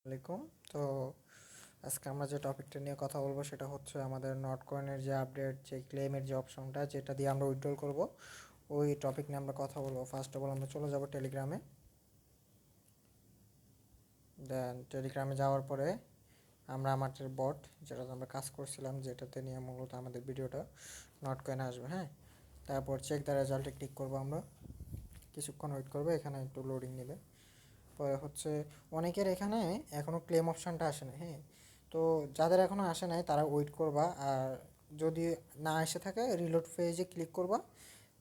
আলাইকুম। তো আজকে আমরা যে টপিকটা নিয়ে কথা বলবো সেটা হচ্ছে আমাদের নট কয়েনের যে আপডেট, যে ক্লেমের যে অপশনটা যেটা দিয়ে আমরা উইথড্রল করব, ওই টপিক নিয়ে আমরা কথা বলবো। ফার্স্ট অফ অল আমরা চলে যাব টেলিগ্রামে। দেন টেলিগ্রামে যাওয়ার পরে আমরা আমাদের বট যেটাতে আমরা কাজ করছিলাম, যেটাতে নিয়ে মূলত আমাদের ভিডিওটা নট কয়েন আসবে, হ্যাঁ। তারপর চেক দ্য রেজাল্টে ক্লিক করবো আমরা। কিছুক্ষণ ওয়েট করবো, এখানে একটু লোডিং নেবে। পরে হচ্ছে অনেকের এখানে এখনও ক্লেম অপশানটা আসে না, হ্যাঁ। তো যাদের এখনও আসে নাই তারা ওয়েট করবা, আর যদি না এসে থাকে রিলোড পেজে ক্লিক করবা।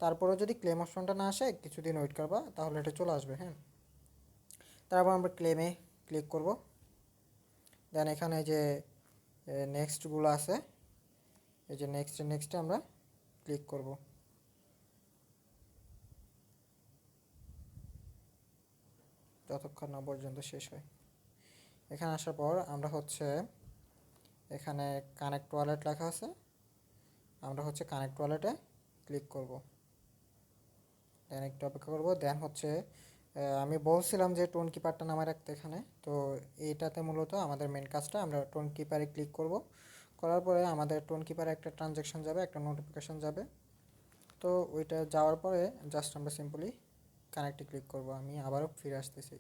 তারপরে যদি ক্লেম অপশনটা না আসে কিছুদিন ওয়েট করবা, তাহলে এটা চলে আসবে, হ্যাঁ। তারপর আমরা ক্লেমে ক্লিক করব। দেন এখানে যে নেক্সটগুলো আছে, এই যে নেক্সটে আমরা ক্লিক করব। যতক্ষণ না পর্যন্ত শেষ হয়। এখানে আসার পর আমরা হচ্ছে এখানে কানেক্ট ওয়ালেট লেখা আছে, আমরা হচ্ছে কানেক্ট ওয়ালেটে ক্লিক করব। দেন একটু অপেক্ষা করবো। দেন হচ্ছে আমি বলছিলাম যে টোন কিপারটা নামায় রাখতে এখানে, তো এইটাতে মূলত আমাদের মেন কাজটা, আমরা টোন কিপারে ক্লিক করব। করার পরে আমাদের টোন কিপারে একটা ট্রানজ্যাকশন যাবে, একটা নোটিফিকেশন যাবে। তো ওইটা যাওয়ার পরে জাস্ট আমরা সিম্পলি কানেক্টে ক্লিক করব। আমি আবারও ফিরে আসতেছি।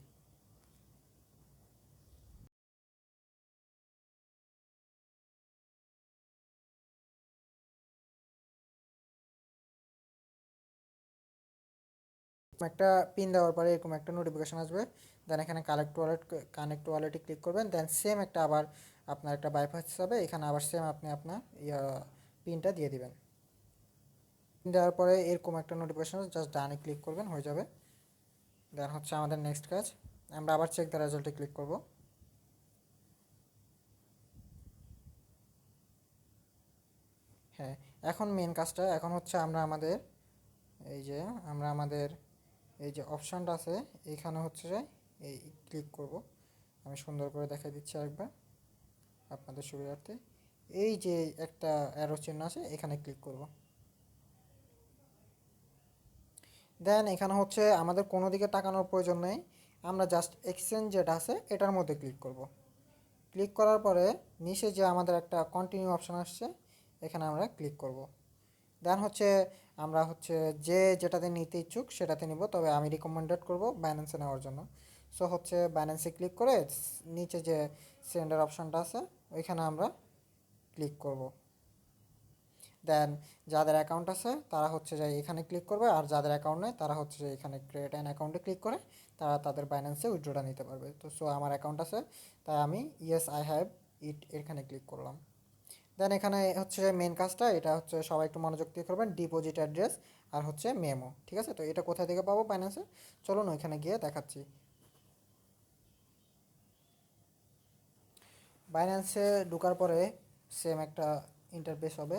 একটা পিন দেওয়ার পরে এরকম একটা নোটিফিকেশন আসবে। দেন এখানে কানেক্ট ওয়ালেটে ক্লিক করবেন। দেন সেম একটা আবার আপনার একটা বাইপাস হবে, এখানে আবার সেম আপনি আপনার পিনটা দিয়ে দিবেন। দেওয়ার পরে এরকম একটা নোটিফিকেশন, জাস্ট ডানে ক্লিক করবেন, হয়ে যাবে। দেন হচ্ছে আমাদের নেক্সট কাজ, আমরা আবার চেক দ্য রেজাল্টে ক্লিক করব। হ্যাঁ, এখন মেন কাজটা এখন হচ্ছে এই যে আমাদের এই যে অপশানটা আছে, এইখানে হচ্ছে যে এই ক্লিক করব। আমি সুন্দর করে দেখাই দিচ্ছি আরেকবার আপনাদের সুবিধার্থে। এই যে একটা অ্যারো চিহ্ন আছে, এখানে ক্লিক করব। দেন এখানে হচ্ছে আমাদের কোনো দিকে তাকানোর প্রয়োজন নেই, আমরা জাস্ট এক্সচেঞ্জ যেটা আছে এটার মধ্যে ক্লিক করব। ক্লিক করার পরে নিচে যে আমাদের একটা কন্টিনিউ অপশান আসছে, এখানে আমরা ক্লিক করব। দেন হচ্ছে আমরা হচ্ছে যেটাতে নিতে ইচ্ছুক সেটাতে নিব, তবে আমি রিকমেন্ডেড করব বাইন্যান্সে নেওয়ার জন্য। সো হচ্ছে বাইন্যান্সে ক্লিক করে নিচে যে সেন্ডার অপশানটা আছে ওইখানে আমরা ক্লিক করব। দেন যাদের অ্যাকাউন্ট আছে তারা হচ্ছে যে এখানে ক্লিক করবে, আর যাদের অ্যাকাউন্ট নেই তারা হচ্ছে যে এখানে ক্রিয়েট অ্যান অ্যাকাউন্টে ক্লিক করে তারা তাদের বাইন্যান্সে উইথড্রটা নিতে পারবে। তো সো আমার অ্যাকাউন্ট আছে, তাই আমি ইয়েস আই হ্যাভ ইট এখানে ক্লিক করলাম। দেন এখানে হচ্ছে মেন কাজটা, এটা হচ্ছে সবাই একটু মনোযোগ দিয়ে করবেন, ডিপোজিট অ্যাড্রেস আর হচ্ছে মেমো, ঠিক আছে। তো এটা কোথা থেকে পাবো বাইন্যান্সে, চলুন ওইখানে গিয়ে দেখাচ্ছি। বাইন্যান্সে ঢোকার পরে সেম একটা ইন্টারফেস হবে।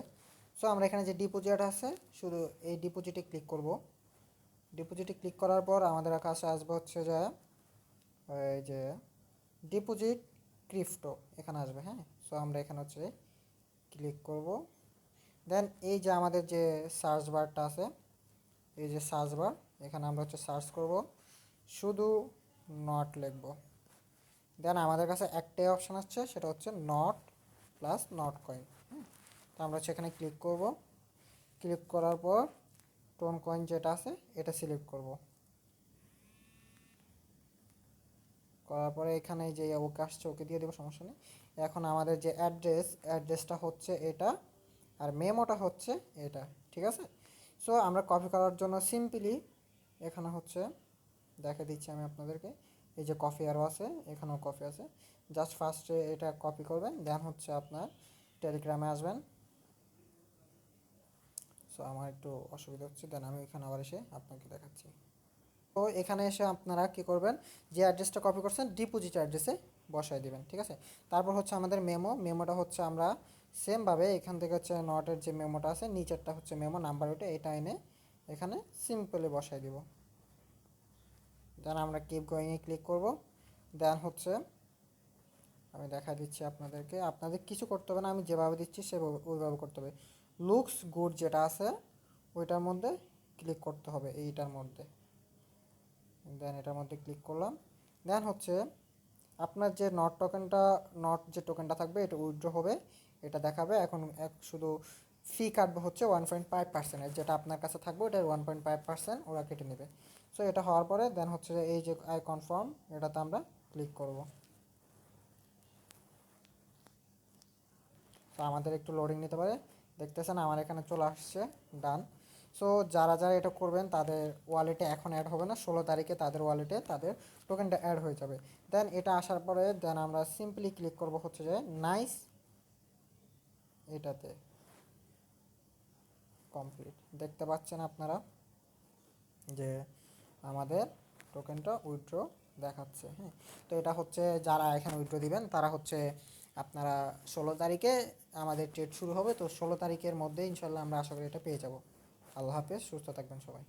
সো আমরা এখানে যে ডিপোজিট আছে, শুধু এই ডিপোজিটে ক্লিক করব। ডিপোজিটে ক্লিক করার পর আমাদের কাছে আসবে হচ্ছে যে এই যে ডিপোজিট ক্রিপ্টো এখানে আসবে, হ্যাঁ। সো আমরা এখানে হচ্ছে ক্লিক করব। দেন এই যে আমাদের যে সার্চ বারটা আছে, এই যে সার্চ বার, এখানে আমরা হচ্ছে সার্চ করব, শুধু নট লিখব। দেন আমাদের কাছে একটাই অপশান আসছে, সেটা হচ্ছে নট প্লাস নট কয়েন। তো আমরা হচ্ছে এখানে ক্লিক করব। ক্লিক করার পর টোন কয়েন যেটা আছে এটা সিলেক্ট করব। করার পরে এখানে যে ওকে আসছে ওকে দিয়ে দেবো, সমস্যা নেই। এখন আমাদের যে অ্যাড্রেসটা হচ্ছে এটা, আর মেমোটা হচ্ছে এটা, ঠিক আছে। সো আমরা কপি করার জন্য সিম্পলি এখানে হচ্ছে দেখা দিচ্ছি আমি আপনাদেরকে, এই যে কপি আরও আছে, এখানেও কপি আছে। জাস্ট ফার্স্টে এটা কপি করবেন, দেন হচ্ছে আপনার টেলিগ্রামে আসবেন। সো আমার একটু অসুবিধা হচ্ছে, দেন আমি এখানে আবার এসে আপনাকে দেখাচ্ছি। তো এখানে এসে আপনারা কী করবেন, যে অ্যাড্রেসটা কপি করছেন ডিপোজিট অ্যাড্রেসে বসায় দিবেন, ঠিক আছে। তারপর হচ্ছে আমাদের মেমোটা হচ্ছে আমরা সেমভাবে এখান থেকে হচ্ছে নটের যে মেমোটা আছে নিচেরটা হচ্ছে মেমো নাম্বার, ওইটা এটা এনে এখানে সিম্পলি বসায় দিব। দেন আমরা কিপ গোয়িংয়ে ক্লিক করব। দেন হচ্ছে আমি দেখা দিচ্ছি আপনাদেরকে, আপনাদের কিছু করতে হবে না, আমি যেভাবে দিচ্ছি সেভাবে ওইভাবে করতে হবে। লুকস গুড যেটা আছে ওইটার মধ্যে ক্লিক করতে হবে, এইটার মধ্যে। দেন এটার মধ্যে ক্লিক করলাম। দেন হচ্ছে আপনার যে নট টোকেনটা, নট যে টোকেনটা থাকবে এটা উইথড্র হবে, এটা দেখাবে। এখন শুধু ফি কাটবে হচ্ছে 1.5%, যেটা আপনার কাছে থাকবে ওটার 1.5% ওরা কেটে নেবে। সো এটা হওয়ার পরে দেন হচ্ছে যে এই যে আই কনফার্ম, এটাতে আমরা ক্লিক করব। তো আমাদের একটু লোডিং নিতে পারে। দেখতেছেন আমার এখানে চলে আসছে, ডান। সো যারা যারা এটা করবেন তাদের ওয়ালেটে এখন অ্যাড হবে না, 16 তারিখে তাদের ওয়ালেটে তাদের টোকেনটা অ্যাড হয়ে যাবে। দেন এটা আসার পরে দেন আমরা সিম্পলি ক্লিক করব হচ্ছে যে নাইস, এটাতে কমপ্লিট। দেখতে পাচ্ছেন আপনারা যে আমাদের টোকেনটা উইথড্র দেখাচ্ছে। হ্যাঁ, তো এটা হচ্ছে যারা এখানে উইথড্র দিবেন তারা হচ্ছে আপনারা 16 তারিখে আমাদের ট্রেড শুরু হবে, তো 16 তারিখের মধ্যে ইনশাল্লাহ আমরা আশা করি এটা পেয়ে যাব। আল্লাহ হাফেজ, সুস্থ থাকবেন সবাই।